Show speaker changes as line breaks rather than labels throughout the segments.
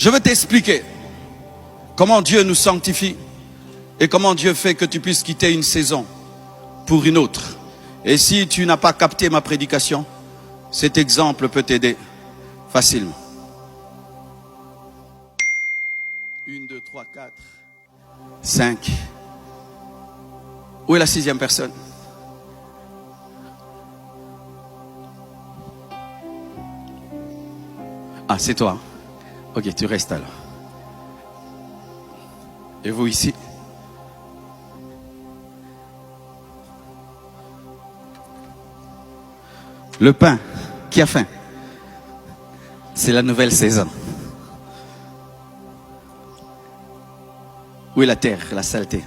Je veux t'expliquer comment Dieu nous sanctifie et comment Dieu fait que tu puisses quitter une saison pour une autre. Et si tu n'as pas capté ma prédication, cet exemple peut t'aider facilement. 1, 2, 3, 4, 5. Où est la 6e personne? Ah, c'est toi. Ok, tu restes alors. Et vous ici? Le pain qui a faim, c'est la nouvelle saison. Où est la terre, la saleté?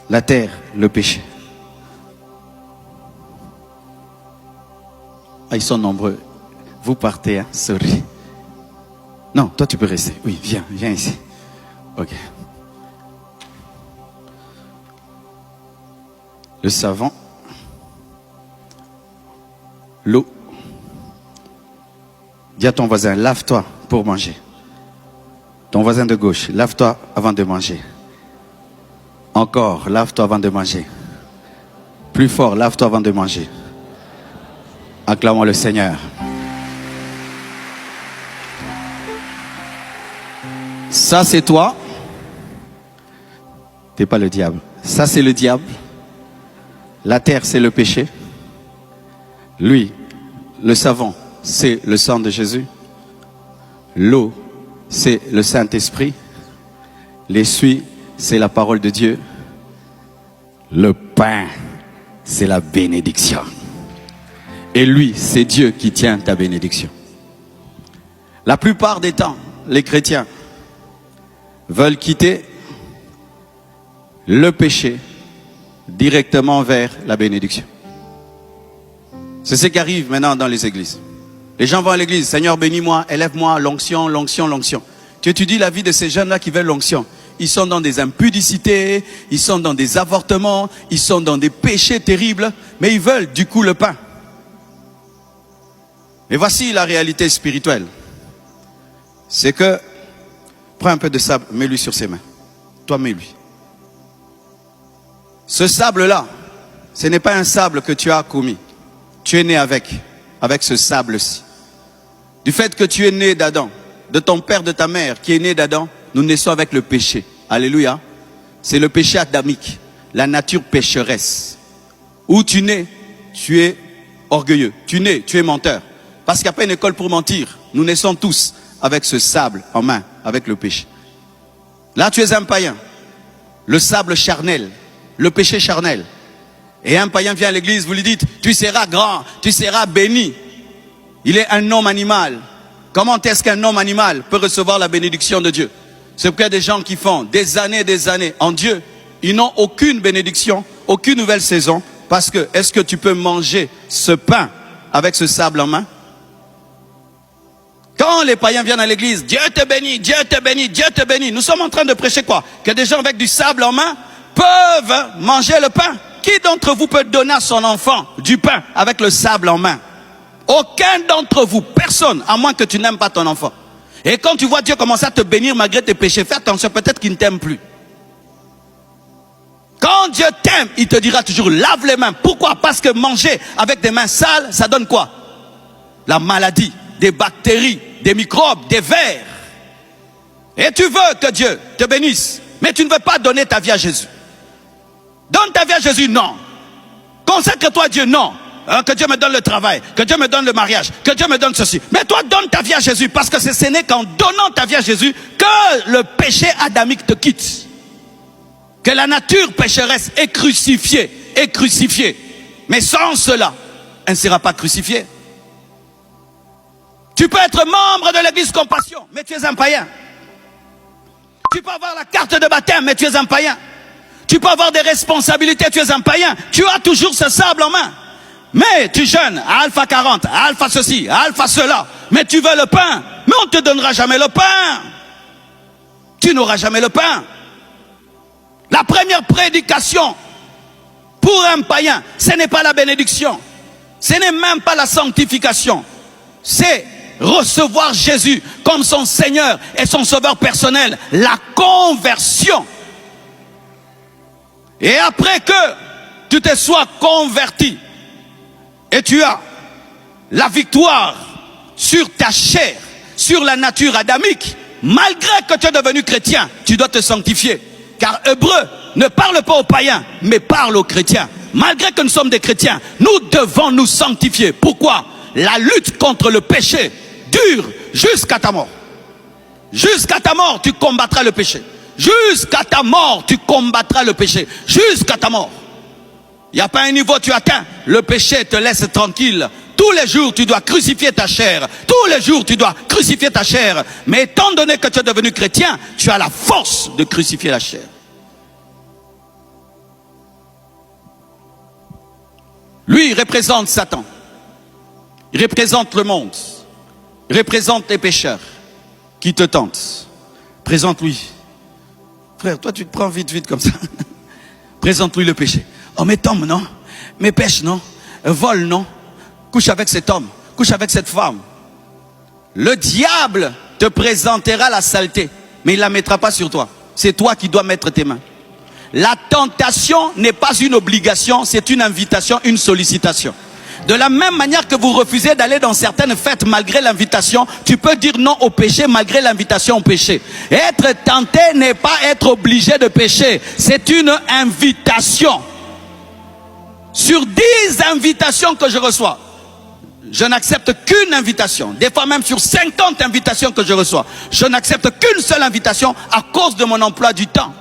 La terre, le péché. Ah, ils sont nombreux. Vous partez, hein? Sorry. Non, toi tu peux rester. Oui, viens ici. Ok. Le savon. L'eau. Dis à ton voisin, lave-toi pour manger. Ton voisin de gauche, lave-toi avant de manger. Encore, lave-toi avant de manger. Plus fort, lave-toi avant de manger. Acclamons le Seigneur. Ça c'est toi. T'es pas le diable. Ça c'est le diable. La terre c'est le péché. Lui, le savon, c'est le sang de Jésus. L'eau, c'est le Saint-Esprit. L'essuie, c'est la parole de Dieu. Le pain, c'est la bénédiction. Et lui, c'est Dieu qui tient ta bénédiction. La plupart des temps, les chrétiens veulent quitter le péché directement vers la bénédiction. C'est ce qui arrive maintenant dans les églises. Les gens vont à l'église, Seigneur bénis-moi, élève-moi, l'onction, l'onction, l'onction. Tu étudies la vie de ces jeunes-là qui veulent l'onction. Ils sont dans des impudicités, ils sont dans des avortements, ils sont dans des péchés terribles, mais ils veulent du coup le pain. Et voici la réalité spirituelle. C'est que, prends un peu de sable, mets-lui sur ses mains. Toi, mets-lui. Ce sable-là, ce n'est pas un sable que tu as commis. Tu es né avec ce sable-ci. Du fait que tu es né d'Adam, de ton père, de ta mère, qui est né d'Adam, nous naissons avec le péché. Alléluia. C'est le péché adamique, la nature pécheresse. Où tu nais, tu es orgueilleux. Tu nais, tu es menteur. Parce qu'il n'y a pas une école pour mentir. Nous naissons tous avec ce sable en main, avec le péché. Là, tu es un païen. Le sable charnel, le péché charnel. Et un païen vient à l'église, vous lui dites, tu seras grand, tu seras béni. Il est un homme animal. Comment est-ce qu'un homme animal peut recevoir la bénédiction de Dieu? C'est pourquoi il y a des gens qui font des années en Dieu. Ils n'ont aucune bénédiction, aucune nouvelle saison. Parce que, est-ce que tu peux manger ce pain avec ce sable en main? Quand les païens viennent à l'église, Dieu te bénit, Dieu te bénit, Dieu te bénit. Nous sommes en train de prêcher quoi? Que des gens avec du sable en main peuvent manger le pain. Qui d'entre vous peut donner à son enfant du pain avec le sable en main? Aucun d'entre vous, personne, à moins que tu n'aimes pas ton enfant. Et quand tu vois Dieu commencer à te bénir malgré tes péchés, fais attention, peut-être qu'il ne t'aime plus. Quand Dieu t'aime, il te dira toujours, lave les mains. Pourquoi? Parce que manger avec des mains sales, ça donne quoi? La maladie, des bactéries, des microbes, des vers. Et tu veux que Dieu te bénisse, mais tu ne veux pas donner ta vie à Jésus. Donne ta vie à Jésus, non. Consacre-toi à Dieu, non. Que Dieu me donne le travail, que Dieu me donne le mariage, que Dieu me donne ceci. Mais toi, donne ta vie à Jésus, parce que ce n'est qu'en donnant ta vie à Jésus que le péché adamique te quitte. Que la nature pécheresse est crucifiée, Mais sans cela, elle ne sera pas crucifiée. Tu peux être membre de l'église Compassion, mais tu es un païen. Tu peux avoir la carte de baptême, mais tu es un païen. Tu peux avoir des responsabilités, tu es un païen. Tu as toujours ce sable en main. Mais tu jeûnes à Alpha 40, à Alpha ceci, à Alpha cela. Mais tu veux le pain. Mais on ne te donnera jamais le pain. Tu n'auras jamais le pain. La première prédication pour un païen, ce n'est pas la bénédiction. Ce n'est même pas la sanctification. C'est recevoir Jésus comme son Seigneur et son Sauveur personnel. La conversion. Et après que tu te sois converti et tu as la victoire sur ta chair, sur la nature adamique, malgré que tu es devenu chrétien, tu dois te sanctifier. Car Hébreu ne parle pas aux païens, mais parle aux chrétiens. Malgré que nous sommes des chrétiens, nous devons nous sanctifier. Pourquoi? La lutte contre le péché dure jusqu'à ta mort. Jusqu'à ta mort, tu combattras le péché. Jusqu'à ta mort, tu combattras le péché. Jusqu'à ta mort. Il n'y a pas un niveau tu atteins, le péché te laisse tranquille. Tous les jours, tu dois crucifier ta chair. Tous les jours, tu dois crucifier ta chair. Mais étant donné que tu es devenu chrétien, tu as la force de crucifier la chair. Lui, il représente Satan. Il représente le monde. Il représente les pécheurs qui te tentent. Présente-lui. Frère, toi, tu te prends vite comme ça. Présente-lui le péché. Oh, mais tombe, non? Mais pêche, non? Vole, non? Couche avec cet homme. Couche avec cette femme. Le diable te présentera la saleté, mais il ne la mettra pas sur toi. C'est toi qui dois mettre tes mains. La tentation n'est pas une obligation, c'est une invitation, une sollicitation. De la même manière que vous refusez d'aller dans certaines fêtes malgré l'invitation, tu peux dire non au péché malgré l'invitation au péché. Être tenté n'est pas être obligé de pécher, c'est une invitation. Sur 10 invitations que je reçois, je n'accepte qu'une invitation. Des fois même sur 50 invitations que je reçois, je n'accepte qu'une seule invitation à cause de mon emploi du temps.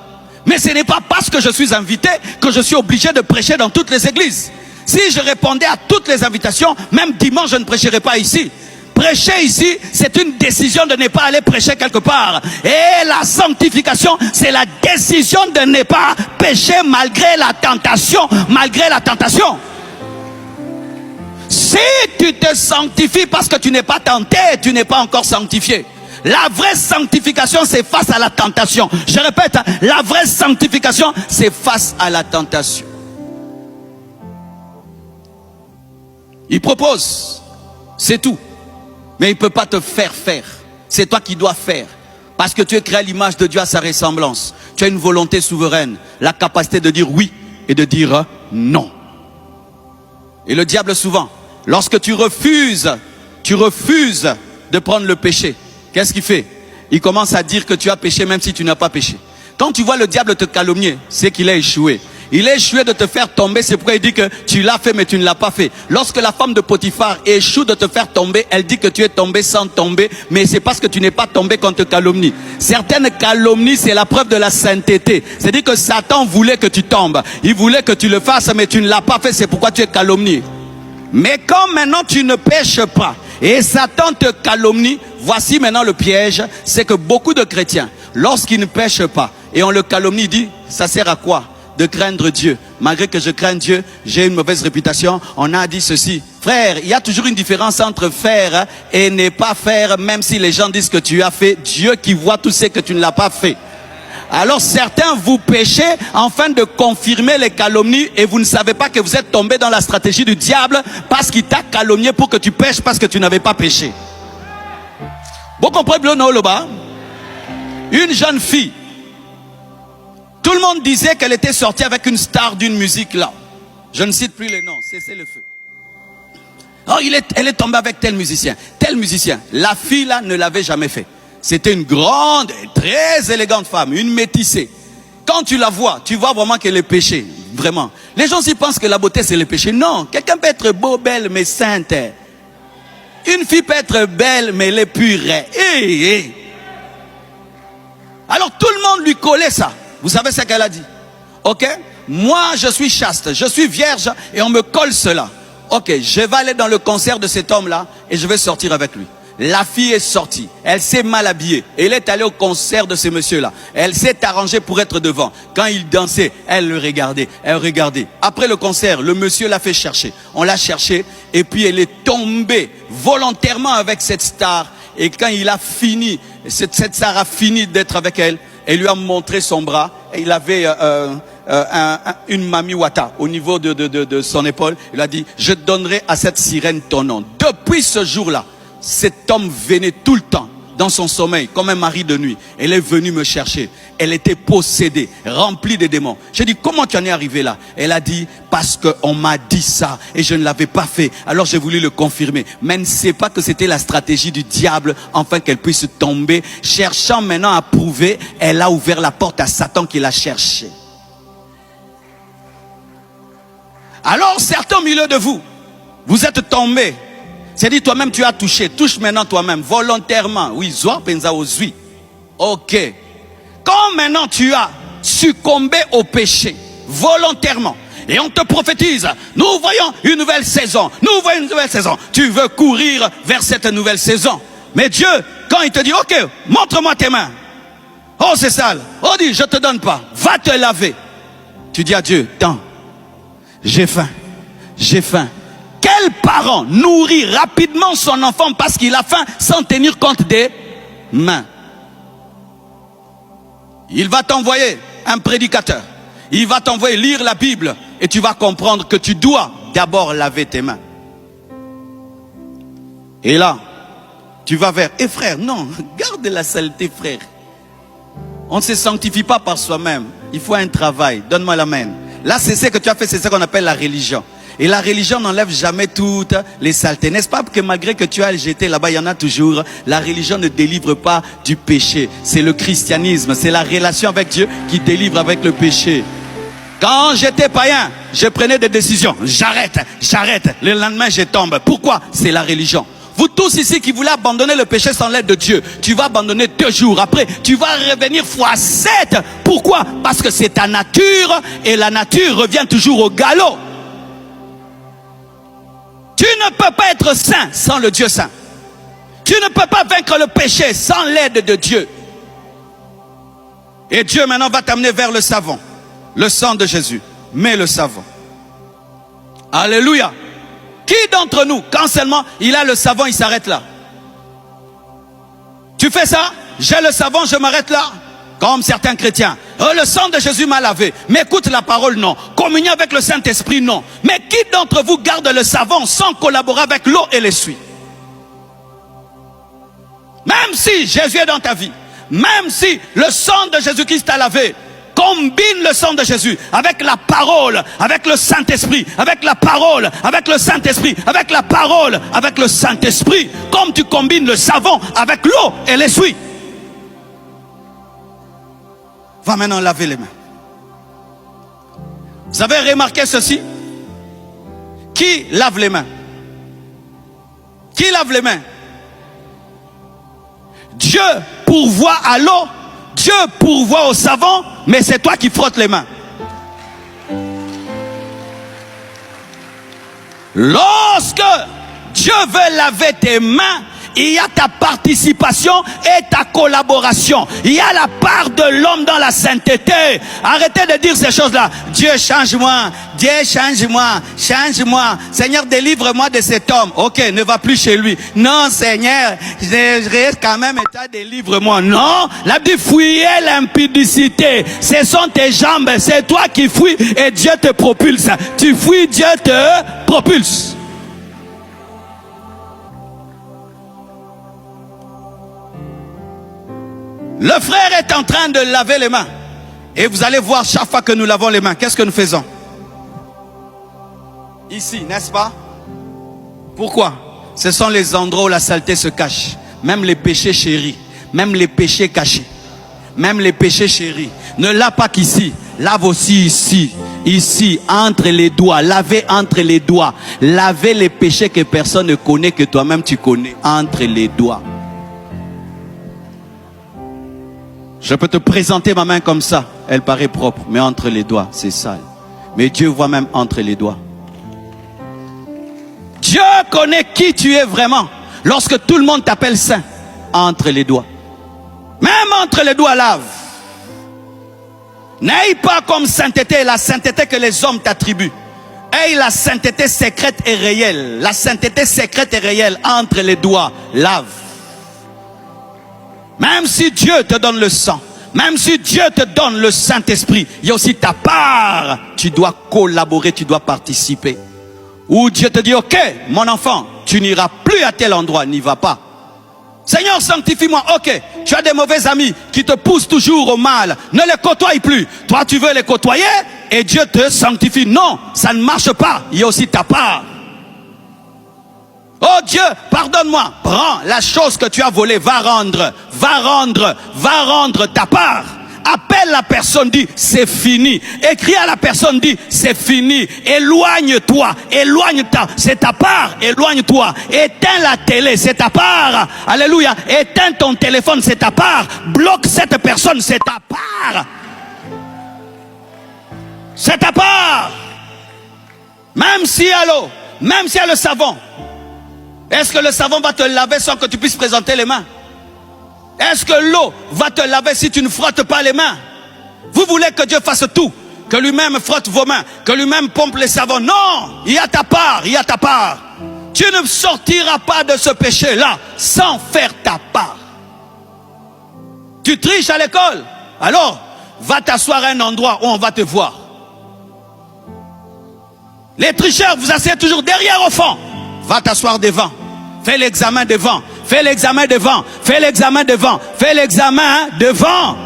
Mais ce n'est pas parce que je suis invité que je suis obligé de prêcher dans toutes les églises. Si je répondais à toutes les invitations, même dimanche, je ne prêcherais pas ici. Prêcher ici, c'est une décision de ne pas aller prêcher quelque part. Et la sanctification, c'est la décision de ne pas pécher malgré la tentation. Malgré la tentation. Si tu te sanctifies parce que tu n'es pas tenté, tu n'es pas encore sanctifié. La vraie sanctification, c'est face à la tentation. Je répète, la vraie sanctification, c'est face à la tentation. Il propose, c'est tout. Mais il ne peut pas te faire faire. C'est toi qui dois faire. Parce que tu es créé à l'image de Dieu, à sa ressemblance. Tu as une volonté souveraine, la capacité de dire oui et de dire non. Et le diable souvent, lorsque tu refuses de prendre le péché, qu'est-ce qu'il fait? Il commence à dire que tu as péché même si tu n'as pas péché. Quand tu vois le diable te calomnier, c'est qu'il a échoué. Il a échoué de te faire tomber, c'est pourquoi il dit que tu l'as fait mais tu ne l'as pas fait. Lorsque la femme de Potiphar échoue de te faire tomber, elle dit que tu es tombé sans tomber, mais c'est parce que tu n'es pas tombé qu'on te calomnie. Certaines calomnies, c'est la preuve de la sainteté. C'est-à-dire que Satan voulait que tu tombes. Il voulait que tu le fasses, mais tu ne l'as pas fait, c'est pourquoi tu es calomnié. Mais quand maintenant tu ne pêches pas, et Satan te calomnie, voici maintenant le piège, c'est que beaucoup de chrétiens, lorsqu'ils ne pêchent pas, et on le calomnie, il dit, ça sert à quoi de craindre Dieu? Malgré que je crains Dieu, j'ai une mauvaise réputation. On a dit ceci. Frère, il y a toujours une différence entre faire et ne pas faire, même si les gens disent que tu as fait. Dieu qui voit tout ce que tu ne l'as pas fait. Alors certains vous péchez afin de confirmer les calomnies et vous ne savez pas que vous êtes tombé dans la stratégie du diable parce qu'il t'a calomnié pour que tu pêches parce que tu n'avais pas péché. Vous comprenez le bas? Une jeune fille, tout le monde disait qu'elle était sortie avec une star d'une musique là. Je ne cite plus les noms, cessez le feu. Oh, elle est tombée avec tel musicien. Tel musicien. La fille là ne l'avait jamais fait. C'était une grande, très élégante femme, une métissée. Quand tu la vois, tu vois vraiment qu'elle est péchée. Vraiment. Les gens s'y pensent que la beauté c'est le péché. Non, quelqu'un peut être beau, belle, mais sainte. Une fille peut être belle, mais elle est pure. Alors tout le monde lui collait ça. Vous savez ce qu'elle a dit? Ok, moi je suis chaste, je suis vierge et on me colle cela. Ok, je vais aller dans le concert de cet homme-là et je vais sortir avec lui. La fille est sortie, elle s'est mal habillée. Elle est allée au concert de ce monsieur-là. Elle s'est arrangée pour être devant. Quand il dansait, elle le regardait, elle regardait. Après le concert, le monsieur l'a fait chercher. On l'a cherché et puis elle est tombée volontairement avec cette star. Et quand il a fini, cette star a fini d'être avec elle, elle lui a montré son bras et il avait une mami wata au niveau de son épaule. Il a dit, je donnerai à cette sirène ton nom. Depuis ce jour-là, cet homme venait tout le temps dans son sommeil, comme un mari de nuit. Elle est venue me chercher. Elle était possédée, remplie de démons. J'ai dit, comment tu en es arrivé là? Elle a dit, parce qu'on m'a dit ça et je ne l'avais pas fait. Alors j'ai voulu le confirmer. Mais elle ne sait pas que c'était la stratégie du diable, afin qu'elle puisse tomber. Cherchant maintenant à prouver, elle a ouvert la porte à Satan qui l'a cherché. Alors certains au milieu de vous, vous êtes tombés. C'est dit toi-même tu as touché. Touche maintenant toi-même, volontairement. Oui, zoa penza ozui. Ok. Quand maintenant tu as succombé au péché, volontairement, et on te prophétise, nous voyons une nouvelle saison, nous voyons une nouvelle saison. Tu veux courir vers cette nouvelle saison. Mais Dieu, quand il te dit, ok, montre-moi tes mains. Oh, c'est sale. Oh, dis, je te donne pas. Va te laver. Tu dis à Dieu, attends, j'ai faim, j'ai faim. Quel parent nourrit rapidement son enfant parce qu'il a faim sans tenir compte des mains? Il va t'envoyer un prédicateur. Il va t'envoyer lire la Bible et tu vas comprendre que tu dois d'abord laver tes mains. Et là, tu vas vers, eh frère, non, garde la saleté frère. On ne se sanctifie pas par soi-même. Il faut un travail, donne-moi la main. Là, c'est ce que tu as fait, c'est ce qu'on appelle la religion. Et la religion n'enlève jamais toutes les saletés. N'est-ce pas que malgré que tu as jeté là-bas, il y en a toujours. La religion ne délivre pas du péché. C'est le christianisme, c'est la relation avec Dieu qui délivre avec le péché. Quand j'étais païen, je prenais des décisions. J'arrête, j'arrête. Le lendemain, je tombe. Pourquoi? C'est la religion. Vous tous ici qui voulez abandonner le péché sans l'aide de Dieu, tu vas abandonner 2 jours. Après, tu vas revenir x7. Pourquoi? Parce que c'est ta nature et la nature revient toujours au galop. Tu ne peux pas être saint sans le Dieu saint. Tu ne peux pas vaincre le péché sans l'aide de Dieu. Et Dieu maintenant va t'amener vers le savon. Le sang de Jésus. Mets le savon. Alléluia. Qui d'entre nous, quand seulement il a le savon, il s'arrête là? Tu fais ça? J'ai le savon, je m'arrête là? Comme certains chrétiens. Oh, le sang de Jésus m'a lavé. Mais écoute la parole, non. Communion avec le Saint-Esprit, non. Mais qui d'entre vous garde le savon sans collaborer avec l'eau et l'essuie? Même si Jésus est dans ta vie, même si le sang de Jésus-Christ t'a lavé, combine le sang de Jésus avec la parole, avec le Saint-Esprit, avec la parole, avec le Saint-Esprit, avec la parole, avec le Saint-Esprit, comme tu combines le savon avec l'eau et l'essuie. Va maintenant laver les mains. Vous avez remarqué ceci? Qui lave les mains? Qui lave les mains? Dieu pourvoit à l'eau, Dieu pourvoit au savon, mais c'est toi qui frottes les mains. Lorsque Dieu veut laver tes mains, il y a ta participation et ta collaboration. Il y a la part de l'homme dans la sainteté. Arrêtez de dire ces choses-là. Dieu change-moi, Dieu change-moi, change-moi. Seigneur, délivre-moi de cet homme. Ok, ne va plus chez lui. Non, Seigneur, je reste quand même et toi délivre-moi. Non, la Bible dit fuyez l'impudicité. Ce sont tes jambes, c'est toi qui fuis et Dieu te propulse. Tu fuis, Dieu te propulse. Le frère est en train de laver les mains. Et vous allez voir chaque fois que nous lavons les mains, qu'est-ce que nous faisons? Ici, n'est-ce pas? Pourquoi? Ce sont les endroits où la saleté se cache. Même les péchés chéris. Même les péchés cachés. Même les péchés chéris. Ne lave pas qu'ici. Lave aussi ici. Ici, entre les doigts. Lavez entre les doigts. Lavez les péchés que personne ne connaît, que toi-même tu connais. Entre les doigts. Je peux te présenter ma main comme ça. Elle paraît propre, mais entre les doigts, c'est sale. Mais Dieu voit même entre les doigts. Dieu connaît qui tu es vraiment. Lorsque tout le monde t'appelle saint, entre les doigts. Même entre les doigts, lave. N'aie pas comme sainteté la sainteté que les hommes t'attribuent. Aie la sainteté secrète et réelle. La sainteté secrète et réelle entre les doigts, lave. Même si Dieu te donne le sang, même si Dieu te donne le Saint-Esprit, il y a aussi ta part. Tu dois collaborer, tu dois participer. Ou Dieu te dit, ok, mon enfant, tu n'iras plus à tel endroit, n'y va pas. Seigneur, sanctifie-moi. Ok, tu as des mauvais amis qui te poussent toujours au mal. Ne les côtoie plus. Toi, tu veux les côtoyer et Dieu te sanctifie. Non, ça ne marche pas. Il y a aussi ta part. Oh Dieu, pardonne-moi. Prends la chose que tu as volée. Va rendre ta part. Appelle la personne, dit c'est fini. Écris à la personne, dit c'est fini. Éloigne-toi, c'est ta part, éloigne-toi. Éteins la télé, c'est ta part. Alléluia. Éteins ton téléphone, c'est ta part. Bloque cette personne, c'est ta part. C'est ta part. Même s'il y a l'eau, même s'il y a le savon. Est-ce que le savon va te laver sans que tu puisses présenter les mains? Est-ce que l'eau va te laver si tu ne frottes pas les mains? Vous voulez que Dieu fasse tout, que lui-même frotte vos mains, que lui-même pompe les savons? Non, il y a ta part, il y a ta part. Tu ne sortiras pas de ce péché-là sans faire ta part. Tu triches à l'école? Alors, va t'asseoir à un endroit où on va te voir. Les tricheurs, vous asseyez toujours derrière au fond. Va t'asseoir devant. Fais l'examen devant. Fais l'examen devant. Fais l'examen devant. Fais l'examen devant.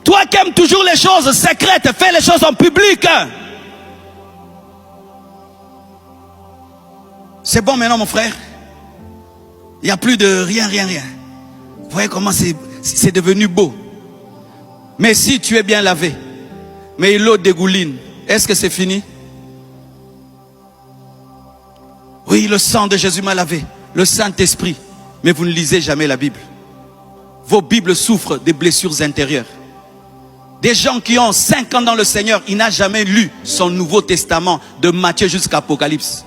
Toi qui aimes toujours les choses secrètes, fais les choses en public. C'est bon maintenant mon frère. Il n'y a plus de rien. Vous voyez comment c'est devenu beau. Mais si tu es bien lavé, mais l'eau dégouline, est-ce que c'est fini? Oui, le sang de Jésus m'a lavé. Le Saint-Esprit. Mais vous ne lisez jamais la Bible. Vos Bibles souffrent des blessures intérieures. Des gens qui ont 5 ans dans le Seigneur, il n'a jamais lu son Nouveau Testament de Matthieu jusqu'à Apocalypse.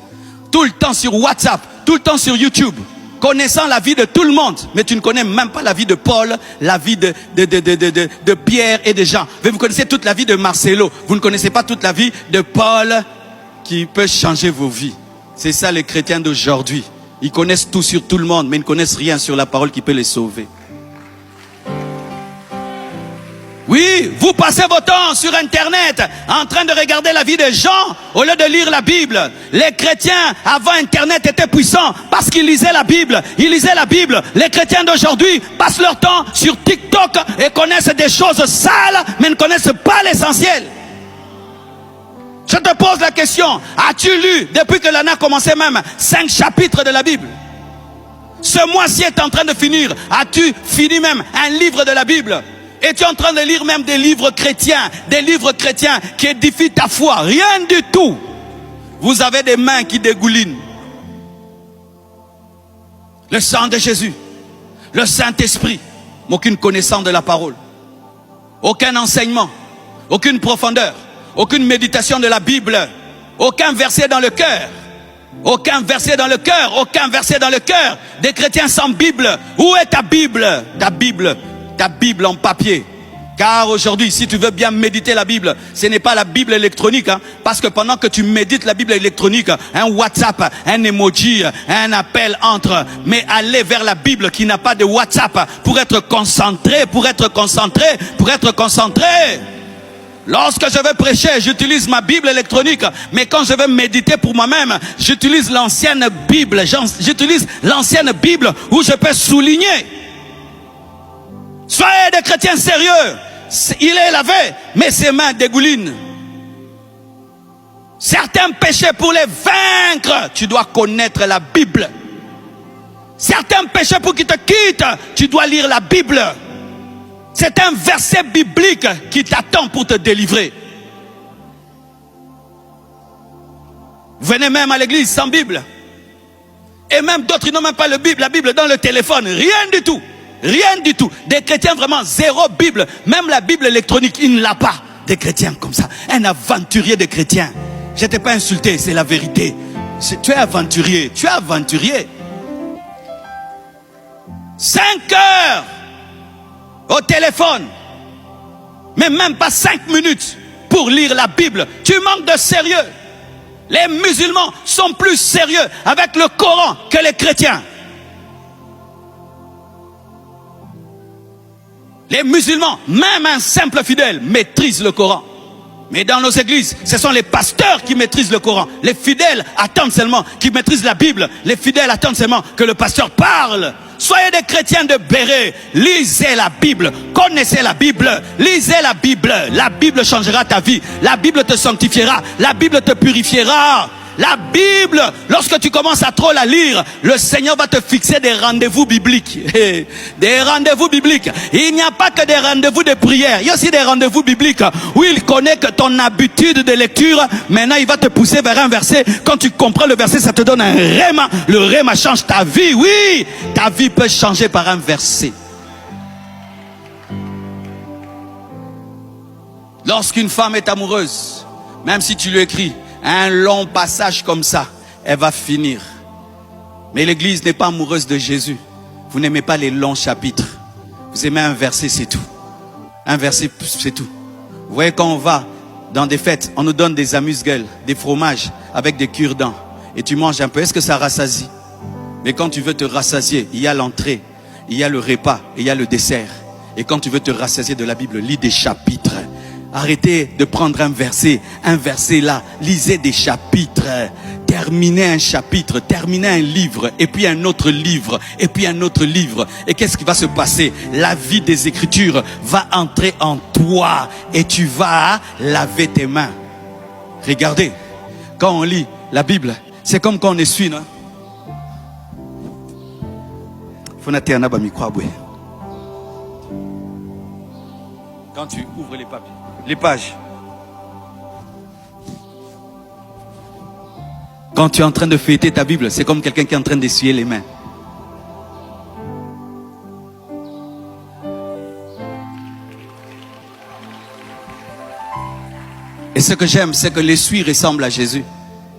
Tout le temps sur WhatsApp, tout le temps sur YouTube, connaissant la vie de tout le monde. Mais tu ne connais même pas la vie de Paul, la vie de Pierre et de Jean. Mais vous connaissez toute la vie de Marcelo. Vous ne connaissez pas toute la vie de Paul qui peut changer vos vies. C'est ça les chrétiens d'aujourd'hui. Ils connaissent tout sur tout le monde, mais ils ne connaissent rien sur la parole qui peut les sauver. Oui, vous passez votre temps sur Internet en train de regarder la vie des gens au lieu de lire la Bible. Les chrétiens avant Internet étaient puissants parce qu'ils lisaient la Bible. Ils lisaient la Bible. Les chrétiens d'aujourd'hui passent leur temps sur TikTok et connaissent des choses sales, mais ne connaissent pas l'essentiel. Je te pose la question, as-tu lu, depuis que l'année a commencé même, 5 chapitres de la Bible? Ce mois-ci est en train de finir. As-tu fini même un livre de la Bible? Et tu es en train de lire même des livres chrétiens qui édifient ta foi? Rien du tout. Vous avez des mains qui dégoulinent. Le sang de Jésus, le Saint-Esprit, mais aucune connaissance de la parole, aucun enseignement, aucune profondeur. Aucune méditation de la Bible. Aucun verset dans le cœur. Aucun verset dans le cœur. Aucun verset dans le cœur. Des chrétiens sans Bible. Où est ta Bible? Ta Bible en papier. Car aujourd'hui, si tu veux bien méditer la Bible, ce n'est pas la Bible électronique. Parce que pendant que tu médites la Bible électronique, un WhatsApp, un emoji, un appel entre. Mais aller vers la Bible qui n'a pas de WhatsApp pour être concentré. Lorsque je vais prêcher, j'utilise ma Bible électronique. Mais quand je vais méditer pour moi-même, j'utilise l'ancienne Bible. J'utilise l'ancienne Bible où je peux souligner. Soyez des chrétiens sérieux. Il est lavé, mais ses mains dégoulinent. Certains péchés, pour les vaincre, tu dois connaître la Bible. Certains péchés, pour qu'ils te quittent, tu dois lire la Bible. C'est un verset biblique qui t'attend pour te délivrer. Venez même à l'église sans Bible. Et même d'autres, ils n'ont même pas la Bible dans le téléphone. Rien du tout. Rien du tout. Des chrétiens vraiment zéro Bible. Même la Bible électronique, ils ne l'ont pas. Des chrétiens comme ça. Un aventurier de chrétien. Je ne t'ai pas insulté, c'est la vérité. Tu es aventurier. 5 heures au téléphone, mais même pas 5 minutes pour lire la Bible. Tu manques de sérieux. Les musulmans sont plus sérieux avec le Coran que les chrétiens. Les musulmans, même un simple fidèle, maîtrise le Coran. Mais dans nos églises, ce sont les pasteurs qui maîtrisent le Coran. Les fidèles attendent seulement qu'ils maîtrisent la Bible. Les fidèles attendent seulement que le pasteur parle. Soyez des chrétiens de béret. Lisez la Bible. Connaissez la Bible. Lisez la Bible. La Bible changera ta vie. La Bible te sanctifiera. La Bible te purifiera. La Bible, lorsque tu commences à trop la lire, le Seigneur va te fixer des rendez-vous bibliques. Des rendez-vous bibliques. Il n'y a pas que des rendez-vous de prière. Il y a aussi des rendez-vous bibliques où il connaît que ton habitude de lecture, maintenant il va te pousser vers un verset. Quand tu comprends le verset, ça te donne un réma. Le réma change ta vie. Oui, ta vie peut changer par un verset. Lorsqu'une femme est amoureuse, même si tu lui écris un long passage comme ça, elle va finir. Mais l'église n'est pas amoureuse de Jésus. Vous n'aimez pas les longs chapitres. Vous aimez un verset, c'est tout. Un verset, c'est tout. Vous voyez, quand on va dans des fêtes, on nous donne des amuse-gueules, des fromages avec des cure-dents. Et tu manges un peu. Est-ce que ça rassasie? Mais quand tu veux te rassasier, il y a l'entrée, il y a le repas, et il y a le dessert. Et quand tu veux te rassasier de la Bible, lis des chapitres. Arrêtez de prendre un verset là, lisez des chapitres, terminez un chapitre, terminez un livre, et puis un autre livre, et puis un autre livre. Et qu'est-ce qui va se passer? La vie des Écritures va entrer en toi, et tu vas laver tes mains. Regardez, quand on lit la Bible, c'est comme quand on essuie, non? Quand tu ouvres les papiers, les pages. Quand tu es en train de feuilleter ta Bible, c'est comme quelqu'un qui est en train d'essuyer les mains. Et ce que j'aime, c'est que l'essuie ressemble à Jésus.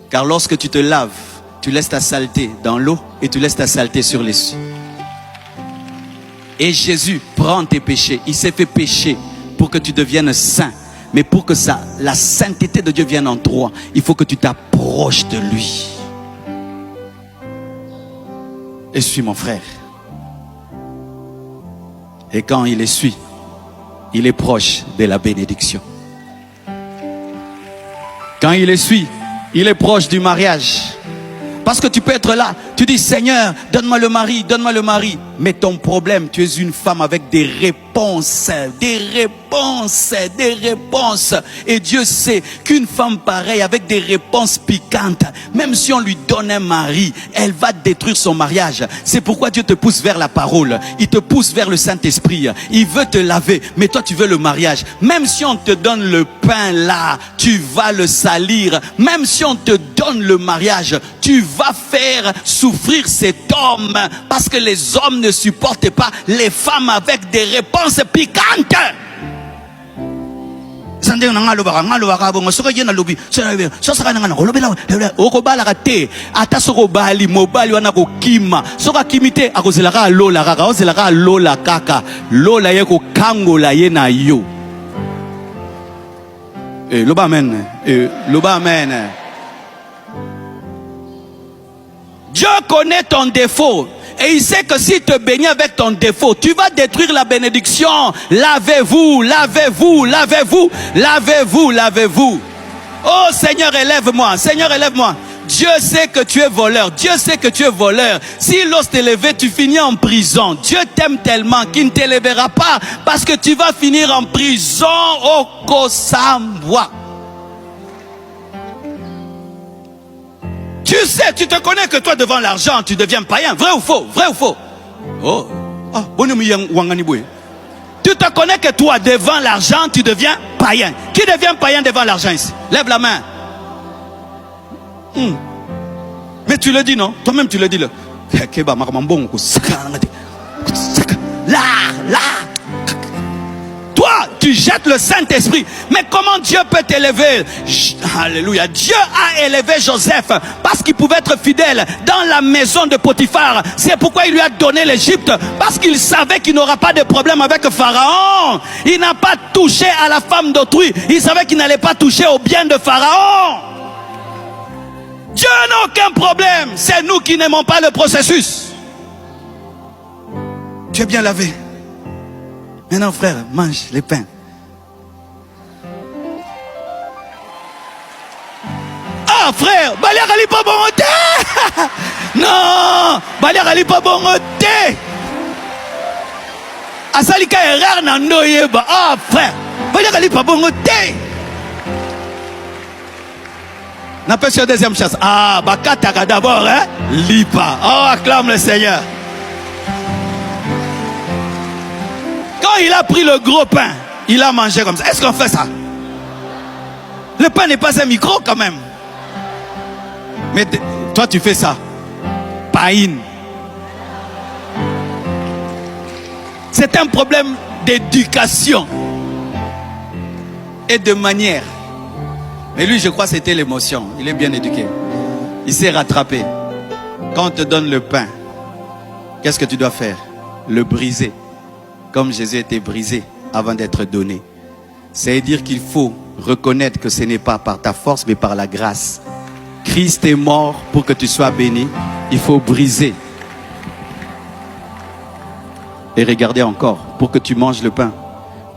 Car lorsque tu te laves, tu laisses ta saleté dans l'eau et tu laisses ta saleté sur l'essuie. Et Jésus prend tes péchés. Il s'est fait pécher pour que tu deviennes saint. Mais pour que la sainteté de Dieu vienne en toi, il faut que tu t'approches de lui. Essuie, mon frère. Et quand il essuie, il est proche de la bénédiction. Quand il essuie, il est proche du mariage. Parce que tu peux être là, tu dis Seigneur, donne-moi le mari, donne-moi le mari. Mais ton problème, tu es une femme avec des réponses, des réponses, des réponses. Et Dieu sait qu'une femme pareille avec des réponses piquantes, même si on lui donne un mari, elle va détruire son mariage. C'est pourquoi Dieu te pousse vers la parole. Il te pousse vers le Saint-Esprit. Il veut te laver, mais toi tu veux le mariage. Même si on te donne le pain là, tu vas le salir. Même si on te donne le mariage, tu vas faire souffrir cet homme. Parce que les hommes ne supportent pas les femmes avec des réponses piquantes. Dieu connaît ton défaut. Et il sait que si te baignes avec ton défaut, tu vas détruire la bénédiction. Lavez-vous, lavez-vous, lavez-vous, lavez-vous, lavez-vous. Oh Seigneur, élève-moi, Seigneur, élève-moi. Dieu sait que tu es voleur. Dieu sait que tu es voleur. S'il ose t'élever, tu finis en prison. Dieu t'aime tellement qu'il ne t'élèvera pas parce que tu vas finir en prison au Kosamwa. Tu sais, tu te connais que toi devant l'argent, tu deviens païen. Vrai ou faux? Vrai ou faux? Oh, tu te connais que toi devant l'argent, tu deviens païen. Qui devient païen devant l'argent ici? Lève la main. Mais tu le dis, non? Toi-même tu le dis. Là. Toi, tu jettes le Saint-Esprit. Mais comment Dieu peut t'élever? Alléluia. Dieu a élevé Joseph parce qu'il pouvait être fidèle dans la maison de Potiphar. C'est pourquoi il lui a donné l'Égypte. Parce qu'il savait qu'il n'aura pas de problème avec Pharaon. Il n'a pas touché à la femme d'autrui. Il savait qu'il n'allait pas toucher au bien de Pharaon. Dieu n'a aucun problème. C'est nous qui n'aimons pas le processus. Tu es bien lavé. Maintenant, frère, mange les pains. Ah, frère, Balia Rali pas bon thé. Non, Balia Rali pas bon thé. Asalika erreur nando yeba. Ah frère. Voyez que lipa bongo te. N'a pas sur deuxième chasse. Ah, bakataka d'abord, hein. Lipa. Oh, acclame le Seigneur. Quand il a pris le gros pain, il a mangé comme ça. Est-ce qu'on fait ça? Le pain n'est pas un micro quand même. Mais toi tu fais ça. Païne. C'est un problème d'éducation et de manière. Mais lui, je crois que c'était l'émotion. Il est bien éduqué. Il s'est rattrapé. Quand on te donne le pain, qu'est-ce que tu dois faire? Le briser. Comme Jésus était brisé avant d'être donné. C'est-à-dire qu'il faut reconnaître que ce n'est pas par ta force, mais par la grâce. Christ est mort pour que tu sois béni. Il faut briser. Et regardez encore, pour que tu manges le pain,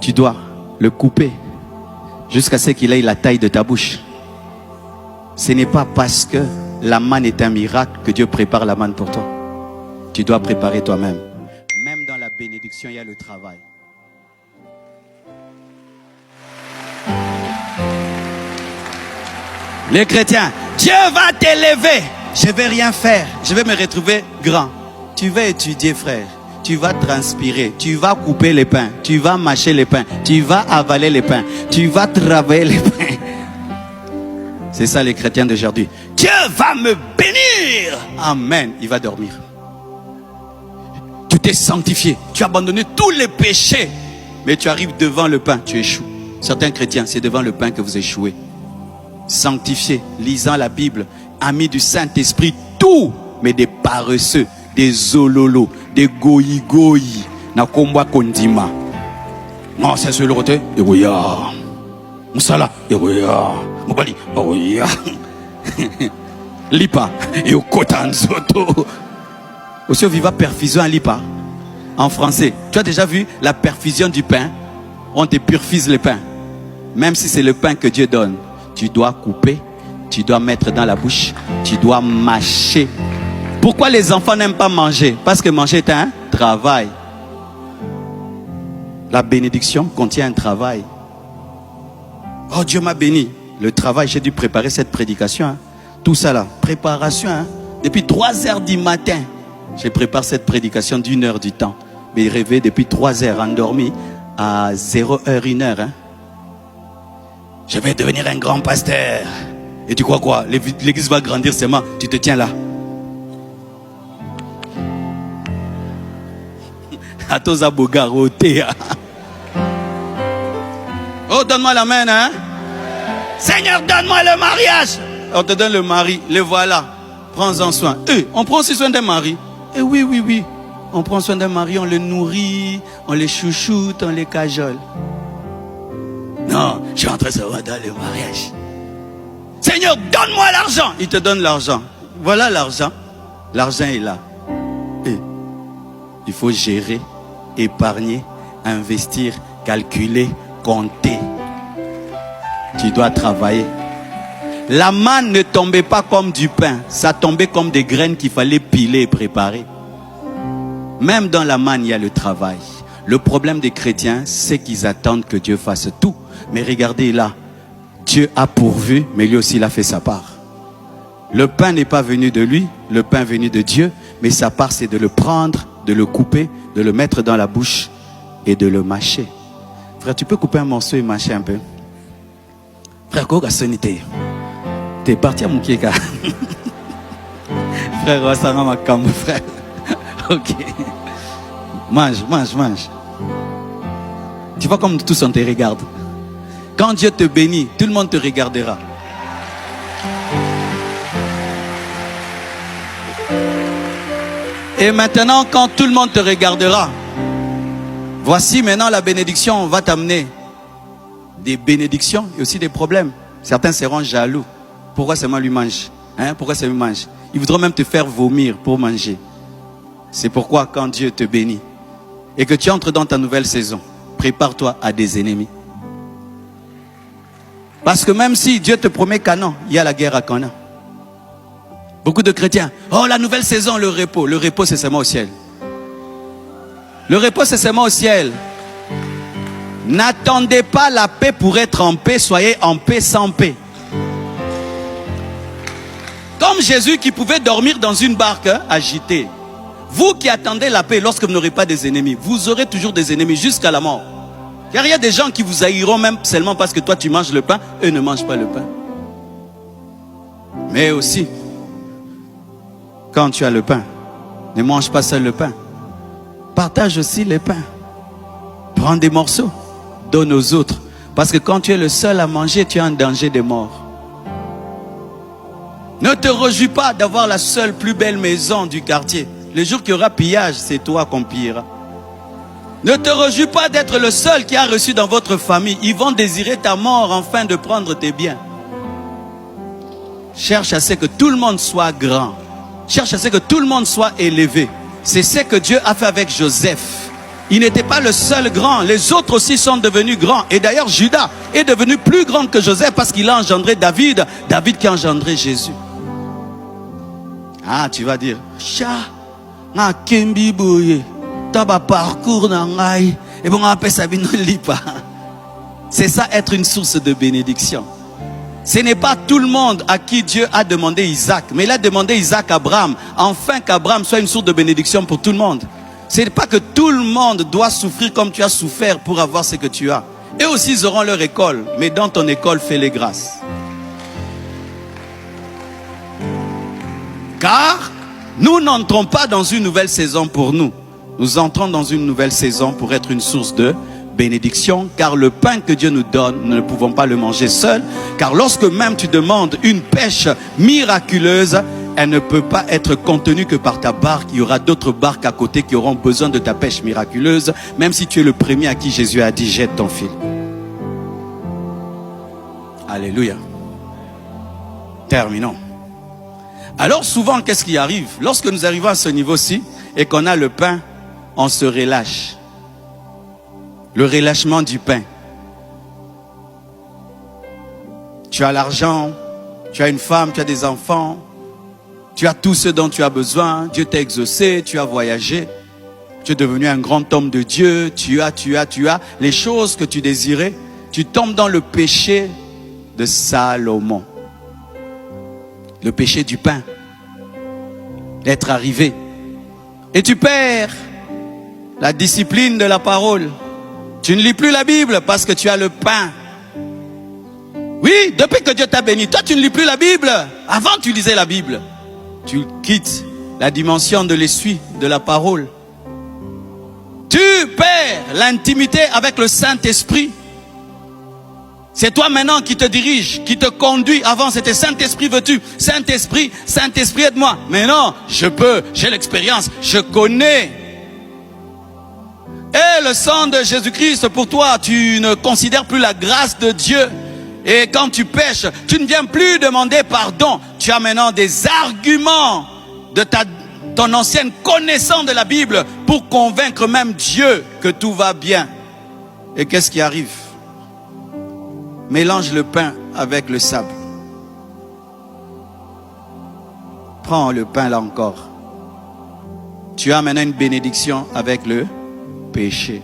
tu dois le couper jusqu'à ce qu'il ait la taille de ta bouche. Ce n'est pas parce que la manne est un miracle que Dieu prépare la manne pour toi. Tu dois préparer toi-même. Même dans la bénédiction, il y a le travail. Les chrétiens, Dieu va t'élever. Je ne vais rien faire. Je vais me retrouver grand. Tu vas étudier, frère. Tu vas transpirer. Tu vas couper les pains. Tu vas mâcher les pains. Tu vas avaler les pains. Tu vas travailler les pains. C'est ça les chrétiens d'aujourd'hui. Dieu va me bénir. Amen. Il va dormir. Tu t'es sanctifié. Tu as abandonné tous les péchés. Mais tu arrives devant le pain. Tu échoues. Certains chrétiens, c'est devant le pain que vous échouez. Sanctifié, lisant la Bible, amis du Saint-Esprit, tout, mais des paresseux, des zololos, des goyi-goyi, na komba kondima. Non, c'est sur le côté, et oui, Moussala, et oui, Mobali, oui, Lipa, et au Kotanzoto. Aussi, on viva perfusion à Lipa, en français. Tu as déjà vu la perfusion du pain? On te purifie le pain, même si c'est le pain que Dieu donne. Tu dois couper, tu dois mettre dans la bouche, tu dois mâcher. Pourquoi les enfants n'aiment pas manger? Parce que manger est un travail. La bénédiction contient un travail. Oh, Dieu m'a béni. Le travail, j'ai dû préparer cette prédication. Hein. Tout ça là, préparation. Hein. Depuis 3 heures du matin, je prépare cette prédication d'1 heure du temps. Mais rêvé depuis 3 heures, endormi à 0 heure, 1 heure. Hein. Je vais devenir un grand pasteur. Et tu crois quoi? L'église va grandir seulement. Tu te tiens là. Atoza bogaroté. Oh, donne-moi la main, hein? Seigneur, donne-moi le mariage. On te donne le mari. Le voilà. Prends-en soin. On prend aussi soin d'un mari. Oui, oui, oui. On prend soin d'un mari, on le nourrit, on les chouchoute, on les cajole. Non, je suis en train de se voir dans le mariage. Seigneur, donne-moi l'argent. Il te donne l'argent. Voilà l'argent. L'argent est là. Et il faut gérer, épargner, investir, calculer, compter. Tu dois travailler. La manne ne tombait pas comme du pain. Ça tombait comme des graines qu'il fallait piler et préparer. Même dans la manne, il y a le travail. Le problème des chrétiens, c'est qu'ils attendent que Dieu fasse tout. Mais regardez là, Dieu a pourvu, mais lui aussi il a fait sa part. Le pain n'est pas venu de lui, le pain est venu de Dieu, mais sa part c'est de le prendre, de le couper, de le mettre dans la bouche et de le mâcher. Frère, tu peux couper un morceau et mâcher un peu? Frère, quoi sonité? T'es parti à mon kieka. Frère, ça rend ma cam, frère. Ok. Mange, mange, mange. Tu vois comme tous on te regarde. Quand Dieu te bénit, tout le monde te regardera. Et maintenant, quand tout le monde te regardera, voici maintenant la bénédiction va t'amener des bénédictions et aussi des problèmes. Certains seront jaloux. Pourquoi seulement lui mange? Hein? Pourquoi seulement lui mange? Ils voudront même te faire vomir pour manger. C'est pourquoi quand Dieu te bénit et que tu entres dans ta nouvelle saison, prépare-toi à des ennemis. Parce que même si Dieu te promet Canaan, il y a la guerre à Canaan. Beaucoup de chrétiens, oh la nouvelle saison, le repos. Le repos c'est seulement au ciel. Le repos, c'est seulement au ciel. N'attendez pas la paix pour être en paix, soyez en paix sans paix. Comme Jésus qui pouvait dormir dans une barque agitée. Vous qui attendez la paix lorsque vous n'aurez pas des ennemis, vous aurez toujours des ennemis jusqu'à la mort. Car il y a des gens qui vous haïront même seulement parce que toi tu manges le pain, eux ne mangent pas le pain. Mais aussi, quand tu as le pain, ne mange pas seul le pain. Partage aussi les pains. Prends des morceaux, donne aux autres. Parce que quand tu es le seul à manger, tu es en danger de mort. Ne te réjouis pas d'avoir la seule plus belle maison du quartier. Le jour qu'il y aura pillage, c'est toi qu'on pillera. Ne te réjouis pas d'être le seul qui a reçu dans votre famille. Ils vont désirer ta mort afin de prendre tes biens. Cherche à ce que tout le monde soit grand. Cherche à ce que tout le monde soit élevé. C'est ce que Dieu a fait avec Joseph. Il n'était pas le seul grand. Les autres aussi sont devenus grands. Et d'ailleurs, Judas est devenu plus grand que Joseph parce qu'il a engendré David. David qui a engendré Jésus. Ah, tu vas dire, na kembi boye, taba parcours na ngai, et bon après ça vient lipa. C'est ça être une source de bénédiction. Ce n'est pas tout le monde à qui Dieu a demandé Isaac, mais il a demandé Isaac à Abraham, afin qu'Abraham soit une source de bénédiction pour tout le monde. Ce n'est pas que tout le monde doit souffrir comme tu as souffert pour avoir ce que tu as. Eux aussi ils auront leur école, mais dans ton école, fais les grâces. Car nous n'entrons pas dans une nouvelle saison pour nous. Nous entrons dans une nouvelle saison pour être une source de bénédiction. Car le pain que Dieu nous donne, nous ne pouvons pas le manger seul. Car lorsque même tu demandes une pêche miraculeuse, elle ne peut pas être contenue que par ta barque. Il y aura d'autres barques à côté qui auront besoin de ta pêche miraculeuse. Même si tu es le premier à qui Jésus a dit, jette ton fil. Alléluia. Terminons. Alors souvent, qu'est-ce qui arrive? Lorsque nous arrivons à ce niveau-ci et qu'on a le pain, on se relâche. Le relâchement du pain. Tu as l'argent, tu as une femme, tu as des enfants, tu as tout ce dont tu as besoin, Dieu t'a exaucé, tu as voyagé, tu es devenu un grand homme de Dieu, tu as les choses que tu désirais, tu tombes dans le péché de Salomon. Le péché du pain, d'être arrivé. Et tu perds la discipline de la parole. Tu ne lis plus la Bible parce que tu as le pain. Oui, depuis que Dieu t'a béni, toi tu ne lis plus la Bible. Avant tu lisais la Bible. Tu quittes la dimension de l'essuie, de la parole. Tu perds l'intimité avec le Saint-Esprit. C'est toi maintenant qui te dirige, qui te conduit. Avant c'était Saint-Esprit veux-tu? Saint-Esprit, Saint-Esprit aide-moi. Mais non, je peux, j'ai l'expérience, je connais. Et le sang de Jésus-Christ pour toi, tu ne considères plus la grâce de Dieu. Et quand tu pêches, tu ne viens plus demander pardon. Tu as maintenant des arguments de ton ancienne connaissance de la Bible pour convaincre même Dieu que tout va bien. Et qu'est-ce qui arrive? Mélange le pain avec le sable. Prends le pain là encore. Tu as maintenant une bénédiction avec le péché.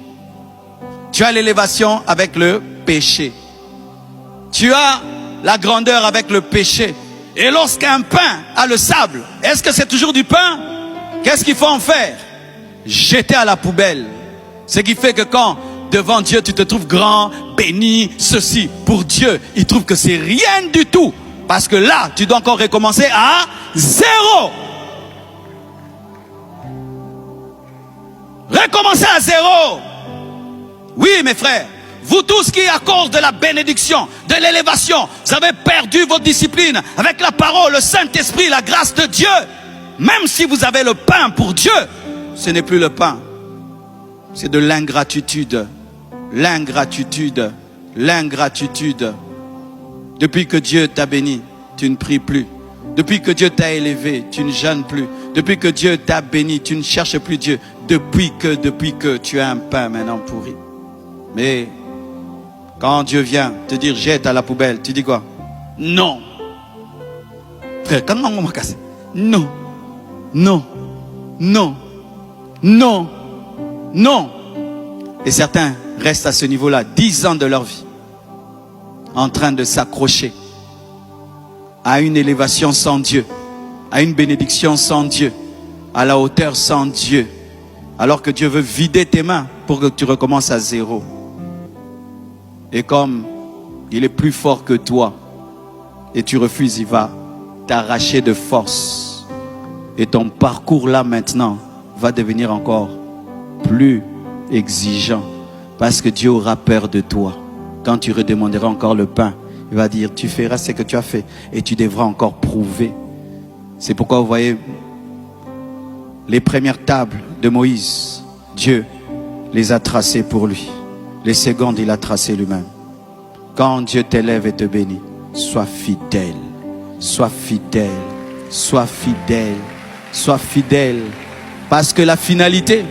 Tu as l'élévation avec le péché. Tu as la grandeur avec le péché. Et lorsqu'un pain a le sable, est-ce que c'est toujours du pain? Qu'est-ce qu'il faut en faire? Jeter à la poubelle. Ce qui fait que quand devant Dieu tu te trouves grand, béni, ceci, pour Dieu, il trouve que c'est rien du tout. Parce que là, tu dois encore recommencer à zéro. Recommencer à zéro. Oui, mes frères, vous tous qui, à cause de la bénédiction, de l'élévation, vous avez perdu votre discipline avec la parole, le Saint-Esprit, la grâce de Dieu. Même si vous avez le pain pour Dieu, ce n'est plus le pain. C'est de l'ingratitude. L'ingratitude. L'ingratitude. Depuis que Dieu t'a béni, tu ne pries plus. Depuis que Dieu t'a élevé, tu ne jeûnes plus. Depuis que Dieu t'a béni, tu ne cherches plus Dieu. Depuis que tu as un pain maintenant pourri. Mais quand Dieu vient te dire jette à la poubelle, tu dis quoi? Non. Frère, comment on m'a cassé? Non. Non. Non. Non. Non. Et certains restent à ce niveau-là, 10 ans de leur vie, en train de s'accrocher à une élévation sans Dieu, à une bénédiction sans Dieu, à la hauteur sans Dieu, alors que Dieu veut vider tes mains pour que tu recommences à zéro. Et comme il est plus fort que toi, et tu refuses, il va t'arracher de force. Et ton parcours là maintenant va devenir encore plus exigeant, parce que Dieu aura peur de toi. Quand tu redemanderas encore le pain, il va dire, tu feras ce que tu as fait et tu devras encore prouver. C'est pourquoi vous voyez les premières tables de Moïse, Dieu les a tracées pour lui. Les secondes, il a tracé lui-même. Quand Dieu t'élève et te bénit, sois fidèle, sois fidèle, sois fidèle, sois fidèle. Parce que la finalité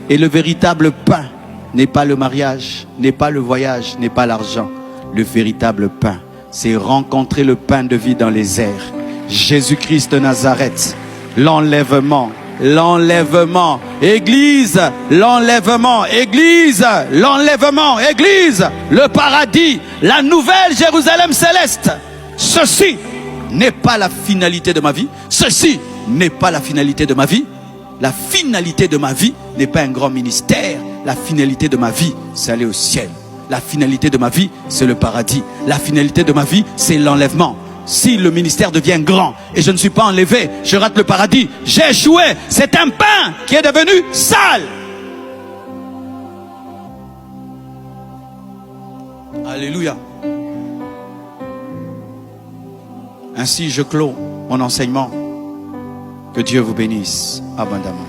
et le véritable pain n'est pas le mariage, n'est pas le voyage, n'est pas l'argent. Le véritable pain, c'est rencontrer le pain de vie dans les airs. Jésus-Christ de Nazareth, l'enlèvement, l'enlèvement, Église, l'enlèvement, Église, l'enlèvement, Église, le paradis, la nouvelle Jérusalem céleste. Ceci n'est pas la finalité de ma vie. Ceci n'est pas la finalité de ma vie. La finalité de ma vie n'est pas un grand ministère. La finalité de ma vie, c'est aller au ciel. La finalité de ma vie, c'est le paradis. La finalité de ma vie, c'est l'enlèvement. Si le ministère devient grand et je ne suis pas enlevé, je rate le paradis. J'ai échoué. C'est un pain qui est devenu sale. Alléluia. Ainsi, je clôt mon enseignement. Que Dieu vous bénisse abondamment.